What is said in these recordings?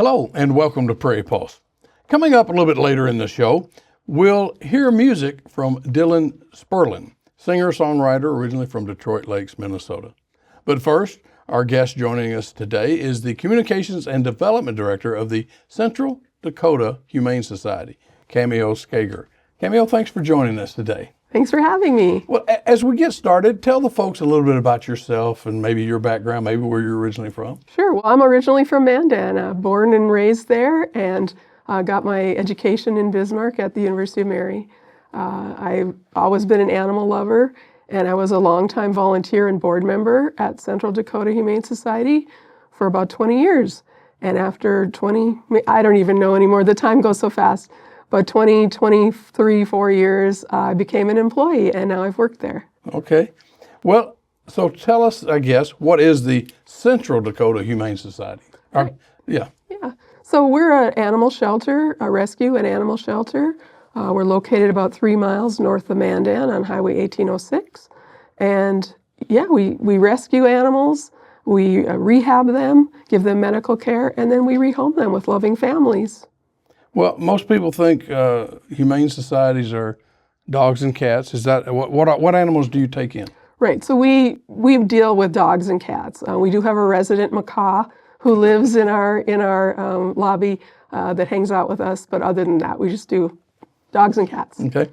Hello and welcome to Prairie Pulse. Coming up a little bit later in the show, we'll hear music from Dillon Spurlin, singer-songwriter originally from Detroit Lakes, Minnesota. But first, our guest joining us today is the Communications and Development Director of the Central Dakota Humane Society, Cameo Skager. Cameo, thanks for joining us today. Thanks for having me. Well, as we get started, tell the folks a little bit about yourself and maybe your background, maybe where you're originally from. Sure. Well, I'm originally from Mandan, born and raised there, and got my education in Bismarck at the University of Mary. I've always been an animal lover, and I was a longtime volunteer and board member at Central Dakota Humane Society for about 20 years. And after 20, I don't even know anymore, the time goes so fast, but 23, 4 years, I became an employee, and now I've worked there. Okay. Well, so tell us, I guess, what is the Central Dakota Humane Society? Right. Yeah. So we're an animal shelter, a rescue and animal shelter. We're located about 3 miles north of Mandan on Highway 1806. And yeah, we rescue animals, we rehab them, give them medical care, and then we rehome them with loving families. Well, most people think humane societies are dogs and cats. Is that what animals do you take in? Right. So we deal with dogs and cats. We do have a resident macaw who lives in our lobby that hangs out with us. But other than that, we just do dogs and cats. Okay.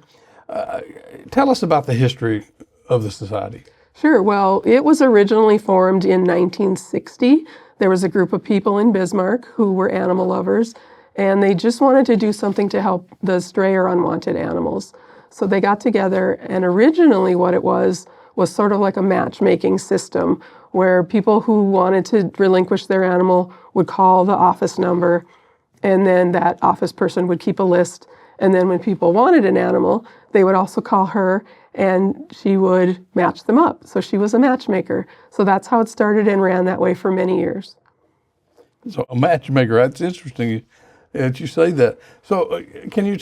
Tell us about the history of the society. Sure. Well, it was originally formed in 1960. There was a group of people in Bismarck who were animal lovers, and they just wanted to do something to help the stray or unwanted animals. So they got together, and originally what it was sort of like a matchmaking system where people who wanted to relinquish their animal would call the office number, and then that office person would keep a list. And then when people wanted an animal, they would also call her, and she would match them up. So she was a matchmaker. So that's how it started and ran that way for many years. So a matchmaker, that's interesting that you say that. So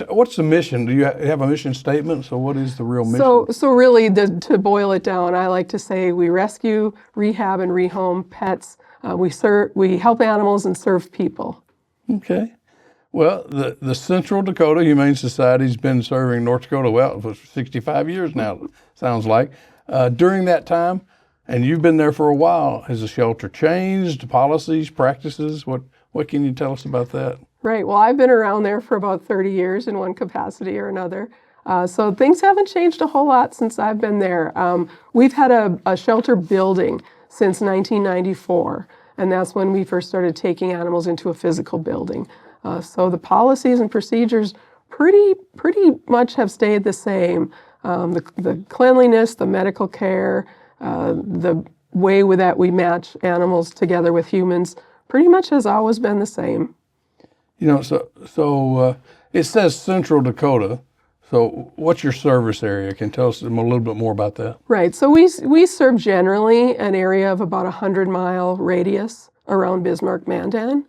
what's the mission? Do you have a mission statement? So what is the real mission? So really, to boil it down, I like to say we rescue, rehab, and rehome pets. We help animals and serve people. Okay. Well, the Central Dakota Humane Society's been serving North Dakota, for 65 years now, sounds like. During that time, and you've been there for a while, has the shelter changed, policies, practices? What can you tell us about that? Right. Well, I've been around there for about 30 years in one capacity or another. So things haven't changed a whole lot since I've been there. We've had a shelter building since 1994, and that's when we first started taking animals into a physical building. So the policies and procedures pretty much have stayed the same. The cleanliness, the medical care, the way that we match animals together with humans pretty much has always been the same. You know, so it says Central Dakota. So what's your service area? Can you tell us a little bit more about that? Right. So we serve generally an area of about 100-mile radius around Bismarck-Mandan.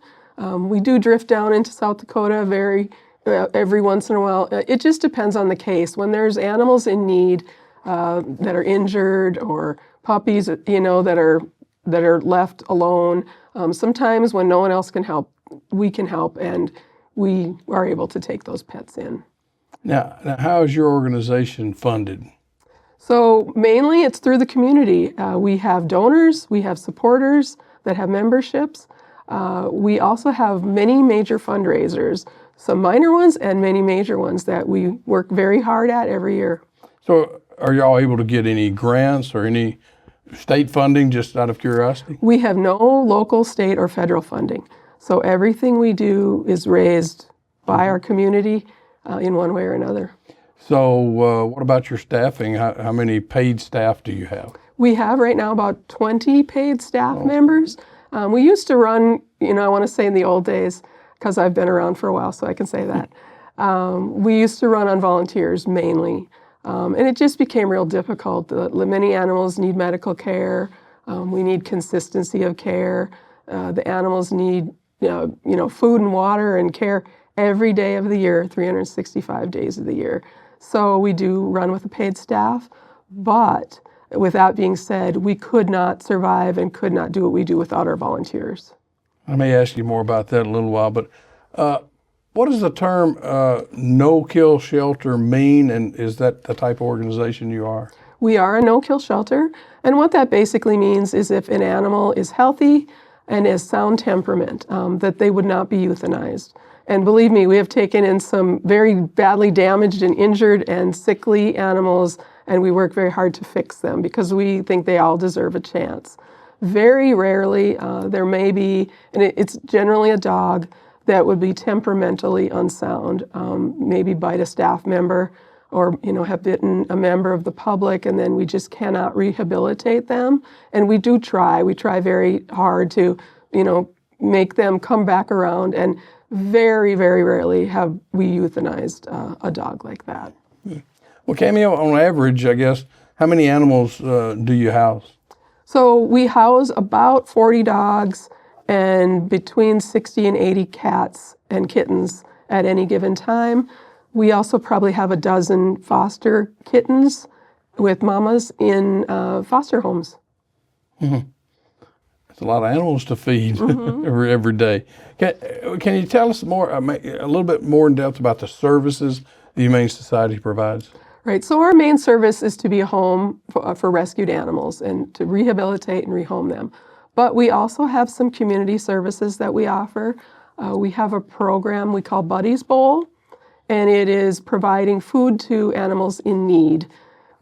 We do drift down into South Dakota every once in a while. It just depends on the case. When there's animals in need that are injured or puppies, that are left alone, sometimes when no one else can help, we can help, and we are able to take those pets in. Now how is your organization funded? So mainly it's through the community. We have donors, we have supporters that have memberships. We also have many major fundraisers, some minor ones and many major ones that we work very hard at every year. So are y'all able to get any grants or any state funding, just out of curiosity? We have no local, state, or federal funding. So everything we do is raised by our community in one way or another. So what about your staffing? How many paid staff do you have? We have right now about 20 paid staff members. We used to run, I want to say in the old days, because I've been around for a while, so I can say that. We used to run on volunteers mainly, and it just became real difficult. Many animals need medical care. We need consistency of care. The animals need, food and water and care every day of the year, 365 days of the year. So we do run with a paid staff, but with that being said, we could not survive and could not do what we do without our volunteers. I may ask you more about that in a little while, but what does the term no-kill shelter mean, and is that the type of organization you are? We are a no-kill shelter, and what that basically means is if an animal is healthy and is sound temperament, that they would not be euthanized. And believe me, we have taken in some very badly damaged and injured and sickly animals, and we work very hard to fix them because we think they all deserve a chance. Very rarely, there may be, and it's generally a dog that would be temperamentally unsound, maybe bite a staff member or have bitten a member of the public, and then we just cannot rehabilitate them. And we do try. We try very hard to make them come back around, and very, very rarely have we euthanized a dog like that. Well, Cameo, on average, I guess, how many animals do you house? So we house about 40 dogs and between 60 and 80 cats and kittens at any given time. We also probably have a dozen foster kittens with mamas in foster homes. Mm-hmm. It's a lot of animals to feed every day. Can you tell us more, a little bit more in depth about the services the Humane Society provides? Right, so our main service is to be a home for rescued animals and to rehabilitate and rehome them. But we also have some community services that we offer. We have a program we call Buddy's Bowl, and it is providing food to animals in need.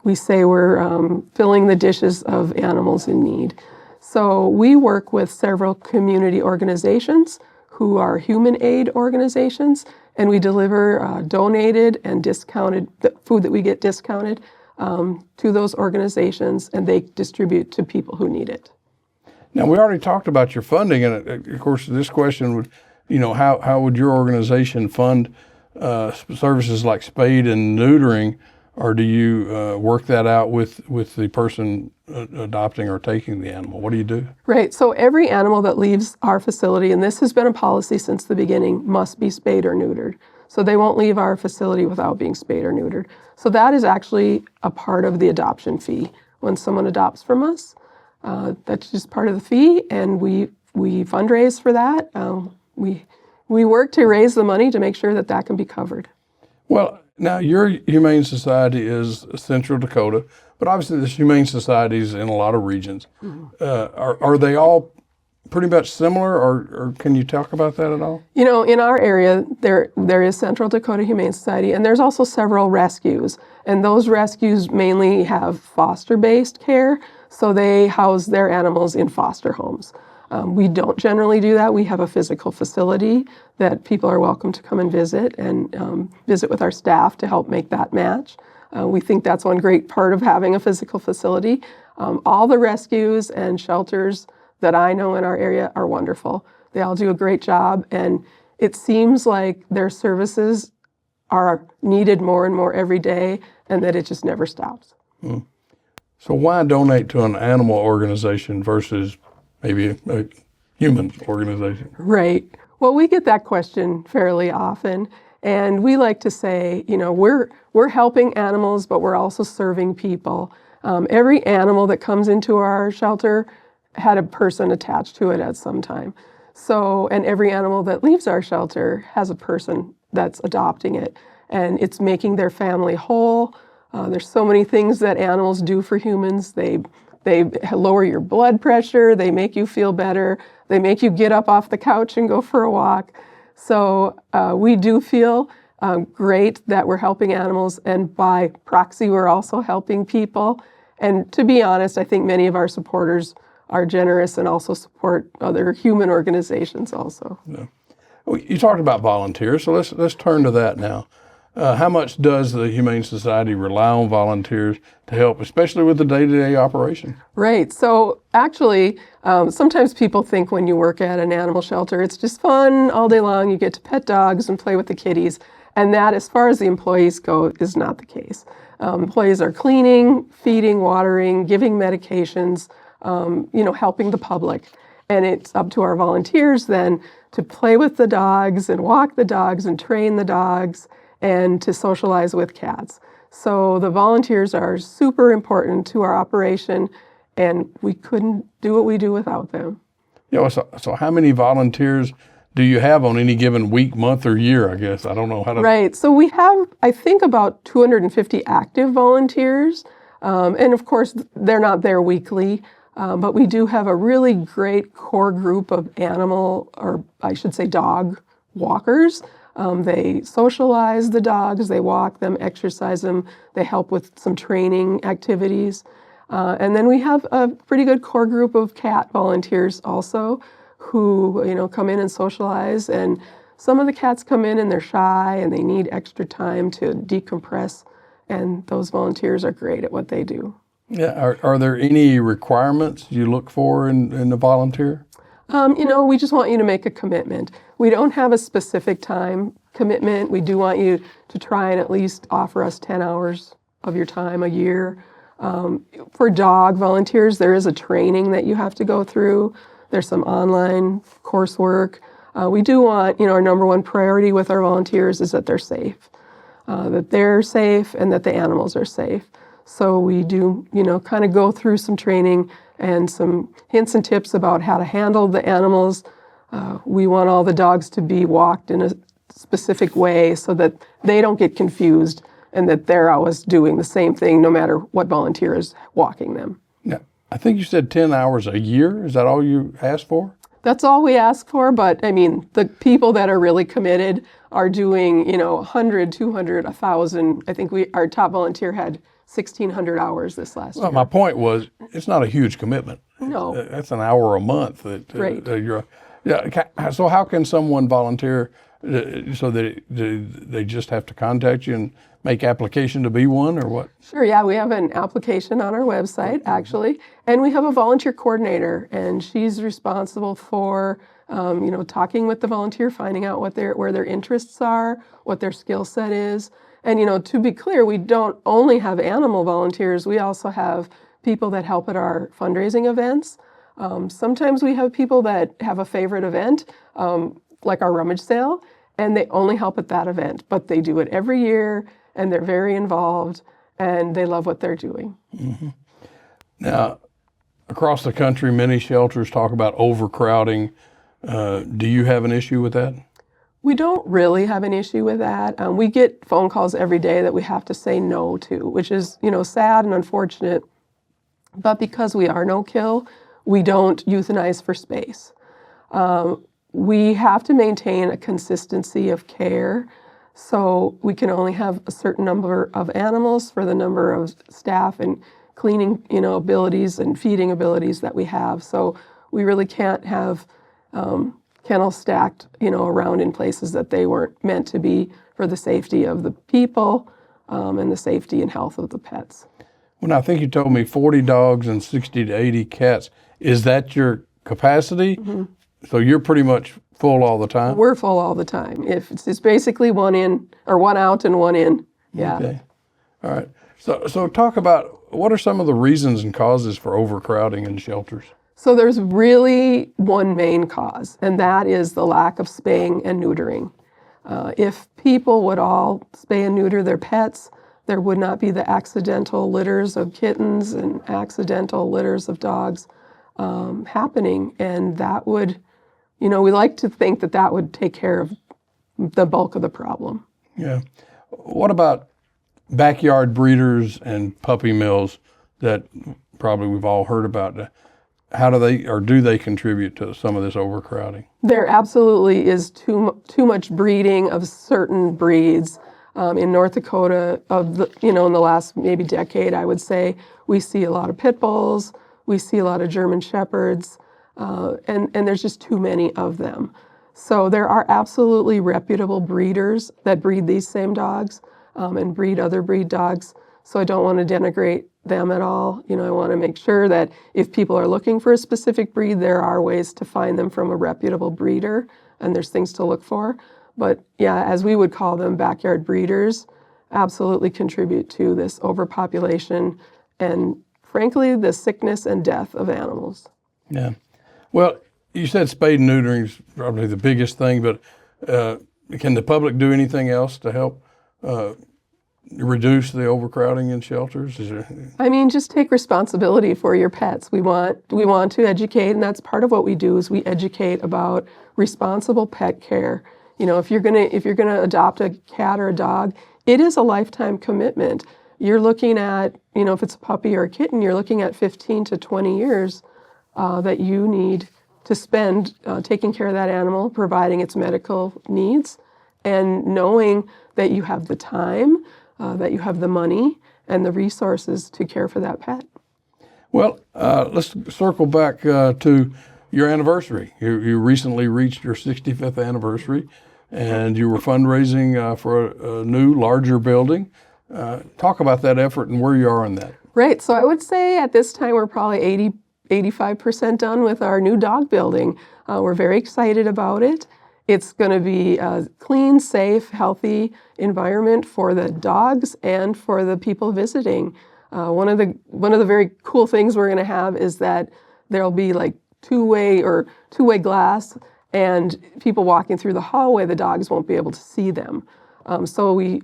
We say we're filling the dishes of animals in need. So we work with several community organizations who are human aid organizations, and we deliver donated and discounted food that we get discounted to those organizations, and they distribute to people who need it. Now, we already talked about your funding, and of course, this question would, how would your organization fund services like spade and neutering, or do you work that out with the person adopting or taking the animal? What do you do? Right. So every animal that leaves our facility, and this has been a policy since the beginning, must be spayed or neutered. So they won't leave our facility without being spayed or neutered. So that is actually a part of the adoption fee. When someone adopts from us, that's just part of the fee, and we fundraise for that. We work to raise the money to make sure that that can be covered. Well, now your Humane Society is Central Dakota, but obviously there's Humane Societies in a lot of regions. Are they all pretty much similar, or can you talk about that at all? In our area, there is Central Dakota Humane Society, and there's also several rescues. And those rescues mainly have foster-based care, so they house their animals in foster homes. We don't generally do that. We have a physical facility that people are welcome to come and visit with our staff to help make that match. We think that's one great part of having a physical facility. All the rescues and shelters that I know in our area are wonderful. They all do a great job, and it seems like their services are needed more and more every day, and that it just never stops. So why donate to an animal organization versus maybe a human organization? Right. Well, we get that question fairly often, and we like to say, we're helping animals, but we're also serving people. Every animal that comes into our shelter had a person attached to it at some time. So, and every animal that leaves our shelter has a person that's adopting it, and it's making their family whole. There's so many things that animals do for humans. They lower your blood pressure, they make you feel better, they make you get up off the couch and go for a walk. So we do feel great that we're helping animals, and by proxy, we're also helping people. And to be honest, I think many of our supporters are generous and also support other human organizations also. Yeah. Well, you talked about volunteers, so let's turn to that now. How much does the Humane Society rely on volunteers to help, especially with the day-to-day operation? Right. So actually, sometimes people think when you work at an animal shelter, it's just fun all day long. You get to pet dogs and play with the kitties. And that, as far as the employees go, is not the case. Employees are cleaning, feeding, watering, giving medications, helping the public. And it's up to our volunteers then to play with the dogs and walk the dogs and train the dogs and to socialize with cats. So the volunteers are super important to our operation, and we couldn't do what we do without them. So how many volunteers do you have on any given week, month, or year? I guess I don't know how to. Right. So we have, I think, about 250 active volunteers, and of course they're not there weekly. But we do have a really great core group of animal, or I should say dog walkers. They socialize the dogs, they walk them, exercise them, they help with some training activities. And then we have a pretty good core group of cat volunteers also who, come in and socialize. And some of the cats come in and they're shy and they need extra time to decompress. And those volunteers are great at what they do. Yeah. Are there any requirements you look for in the volunteer? We just want you to make a commitment. We don't have a specific time commitment. We do want you to try and at least offer us 10 hours of your time a year. For dog volunteers, there is a training that you have to go through. There's some online coursework. We do want, our number one priority with our volunteers is that they're safe, and that the animals are safe. So we do, kind of go through some training and some hints and tips about how to handle the animals. We want all the dogs to be walked in a specific way so that they don't get confused and that they're always doing the same thing no matter what volunteer is walking them. Yeah. I think you said 10 hours a year. Is that all you asked for? That's all we ask for, but the people that are really committed are doing, 100, 200, 1,000. I think our top volunteer had 1,600 hours this last year. My point was, it's not a huge commitment. No. That's an hour a month. Right. So how can someone volunteer? So that they just have to contact you and make application to be one, or what? Sure, yeah, we have an application on our website, actually, and we have a volunteer coordinator, and she's responsible for, talking with the volunteer, finding out where their interests are, what their skill set is. And, to be clear, we don't only have animal volunteers, we also have people that help at our fundraising events. Sometimes we have people that have a favorite event, like our rummage sale, and they only help at that event, but they do it every year, and they're very involved, and they love what they're doing. Mm-hmm. Now, across the country, many shelters talk about overcrowding. Do you have an issue with that? We don't really have an issue with that. We get phone calls every day that we have to say no to, which is, sad and unfortunate. But because we are no-kill, we don't euthanize for space. We have to maintain a consistency of care, so we can only have a certain number of animals for the number of staff and cleaning, abilities and feeding abilities that we have. So we really can't have kennels stacked, around in places that they weren't meant to be for the safety of the people and the safety and health of the pets. Well, I think you told me 40 dogs and 60 to 80 cats. Is that your capacity? Mm-hmm. So you're pretty much full all the time? We're full all the time. If it's basically one in or one out and one in. Yeah. Okay. All right. So talk about what are some of the reasons and causes for overcrowding in shelters? So there's really one main cause, and that is the lack of spaying and neutering. If people would all spay and neuter their pets, there would not be the accidental litters of kittens and accidental litters of dogs happening, and that would, we like to think that would take care of the bulk of the problem. Yeah. What about backyard breeders and puppy mills that probably we've all heard about? How do they contribute to some of this overcrowding? There absolutely is too much breeding of certain breeds. In North Dakota, in the last maybe decade, I would say, we see a lot of pit bulls, we see a lot of German shepherds, and there's just too many of them. So there are absolutely reputable breeders that breed these same dogs and breed other breed dogs. So I don't want to denigrate them at all. I want to make sure that if people are looking for a specific breed, there are ways to find them from a reputable breeder, and there's things to look for. But yeah, as we would call them, backyard breeders absolutely contribute to this overpopulation and, frankly, the sickness and death of animals. Yeah. Well, you said spade and neutering is probably the biggest thing, but can the public do anything else to help reduce the overcrowding in shelters? I mean, just take responsibility for your pets. We want to educate, and that's part of what we do is we educate about responsible pet care. You know, if you're gonna adopt a cat or a dog, it is a lifetime commitment. You're looking at, you know, if it's a puppy or a kitten, you're looking at 15 to 20 years that you need to spend taking care of that animal, providing its medical needs, and knowing that you have the time, that you have the money and the resources to care for that pet. Well, let's circle back to your anniversary. You recently reached your 65th anniversary, and you were fundraising for a new, larger building. Talk about that effort and where you are in that. Right. So I would say at this time we're probably 85% done with our new dog building. We're very excited about it. It's going to be a clean, safe, healthy environment for the dogs and for the people visiting. One of the very cool things we're going to have is that there'll be like two-way glass, and people walking through the hallway, the dogs won't be able to see them. So we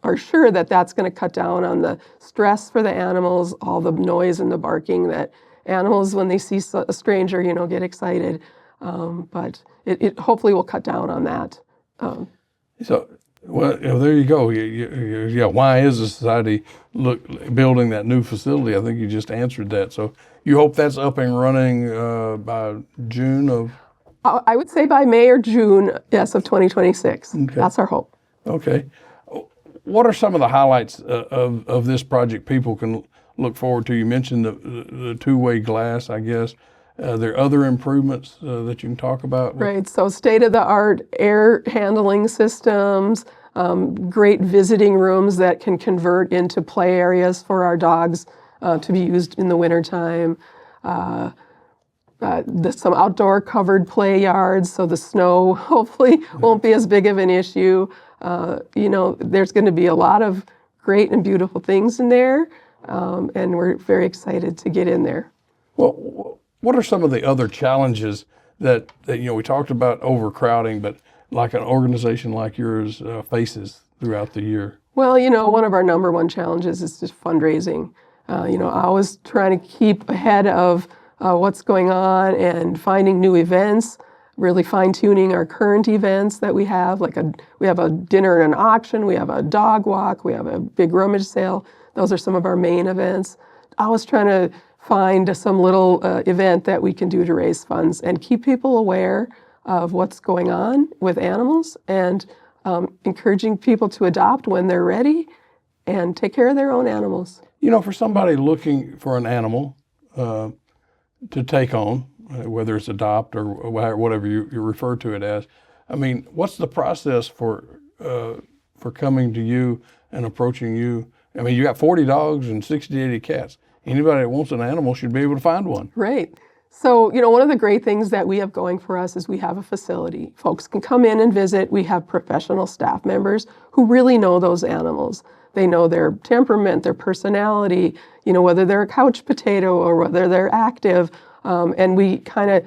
are sure that that's going to cut down on the stress for the animals, all the noise and the barking that animals, when they see a stranger, you know, get excited. But it hopefully will cut down on that. So, well, there you go. Yeah, why is the society building that new facility? I think you just answered that. So you hope that's up and running by June of? I would say by May or June, yes, of 2026. Okay. That's our hope. Okay. What are some of the highlights of this project people can look forward to? You mentioned the two-way glass, I guess. Are there other improvements that you can talk about? Right, so state-of-the-art air handling systems, great visiting rooms that can convert into play areas for our dogs to be used in the wintertime. Some outdoor covered play yards, so the snow hopefully won't be as big of an issue. You know, there's going to be a lot of great and beautiful things in there, and we're very excited to get in there. Well, what are some of the other challenges that you know, we talked about overcrowding, but like an organization like yours faces throughout the year? Well, you know, one of our number one challenges is just fundraising. You know, always trying to keep ahead of what's going on and finding new events, really fine-tuning our current events that we have. We have a dinner and an auction, we have a dog walk, we have a big rummage sale. Those are some of our main events. Always trying to find some little event that we can do to raise funds and keep people aware of what's going on with animals, and encouraging people to adopt when they're ready and take care of their own animals. You know, for somebody looking for an animal to take on, whether it's adopt or whatever you refer to it as, I mean, what's the process for coming to you and approaching you? I mean, you got 40 dogs and 60 to 80 cats. Anybody that wants an animal should be able to find one. Right. So, you know, one of the great things that we have going for us is we have a facility. Folks can come in and visit. We have professional staff members who really know those animals. They know their temperament, their personality, you know, whether they're a couch potato or whether they're active. And we kind of,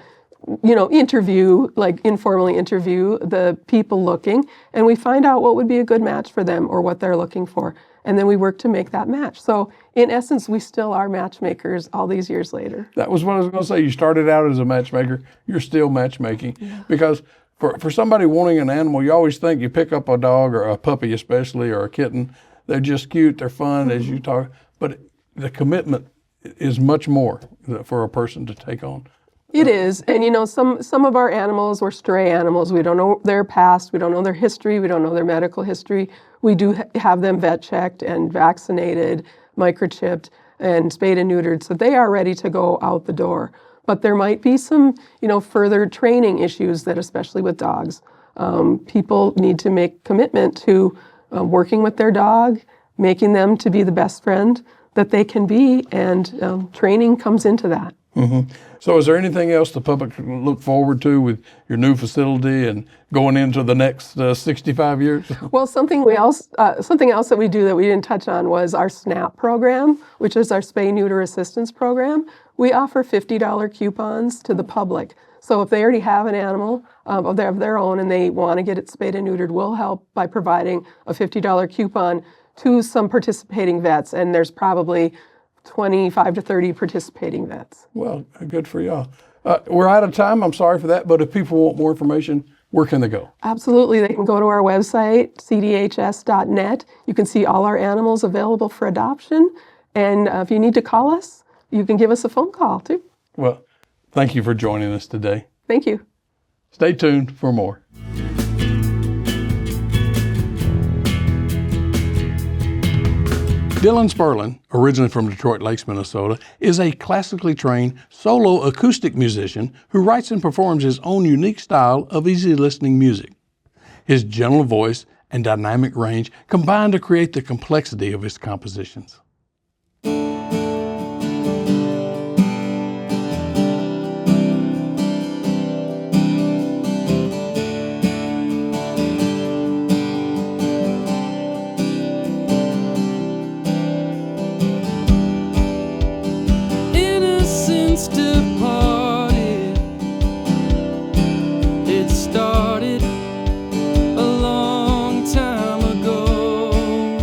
you know, informally interview the people looking, and we find out what would be a good match for them or what they're looking for. And then we work to make that match. So in essence, we still are matchmakers all these years later. That was what I was going to say. You started out as a matchmaker. You're still matchmaking. Yeah. Because for somebody wanting an animal, you always think you pick up a dog or a puppy especially or a kitten. They're just cute. They're fun as you talk. But the commitment is much more for a person to take on. It is. And, you know, some of our animals were stray animals. We don't know their past. We don't know their history. We don't know their medical history. We do have them vet checked and vaccinated, microchipped, and spayed and neutered. So they are ready to go out the door. But there might be some, you know, further training issues that, especially with dogs, people need to make commitment to working with their dog, making them to be the best friend that they can be, and training comes into that. Mm-hmm. So is there anything else the public can look forward to with your new facility and going into the next 65 years? Well, something else that we do that we didn't touch on was our SNAP program, which is our Spay Neuter Assistance Program. We offer $50 coupons to the public. So if they already have an animal of their own and they want to get it spayed and neutered, we'll help by providing a $50 coupon to some participating vets. And there's probably 25 to 30 participating vets. Well, good for y'all. We're out of time. I'm sorry for that. But if people want more information, where can they go? Absolutely. They can go to our website, cdhs.net. You can see all our animals available for adoption. And if you need to call us, you can give us a phone call too. Well, thank you for joining us today. Thank you. Stay tuned for more. Dillon Spurlin, originally from Detroit Lakes, Minnesota, is a classically trained solo-acoustic musician who writes and performs his own unique style of easy-listening music. His gentle voice and dynamic range combine to create the complexity of his compositions. Departed. It started a long time ago.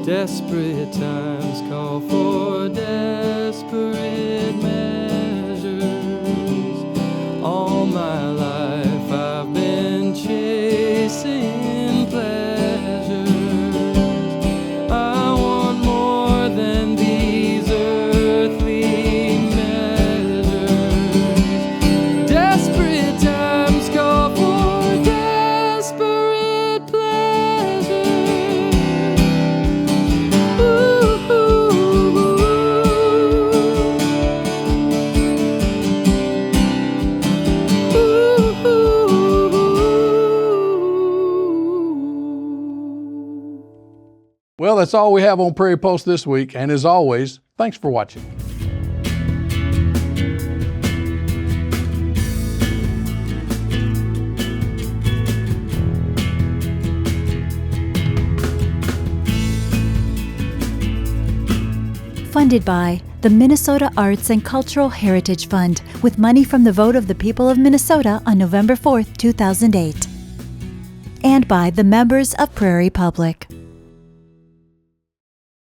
Desperate times call for desperate measures. All my life I've been chasing pleasures. I want more than these earthly measures. Desperate times call for desperate pleasures. Well, that's all we have on Prairie Pulse this week, and as always, thanks for watching. Funded by the Minnesota Arts and Cultural Heritage Fund, with money from the vote of the people of Minnesota on November 4th, 2008. And by the members of Prairie Public.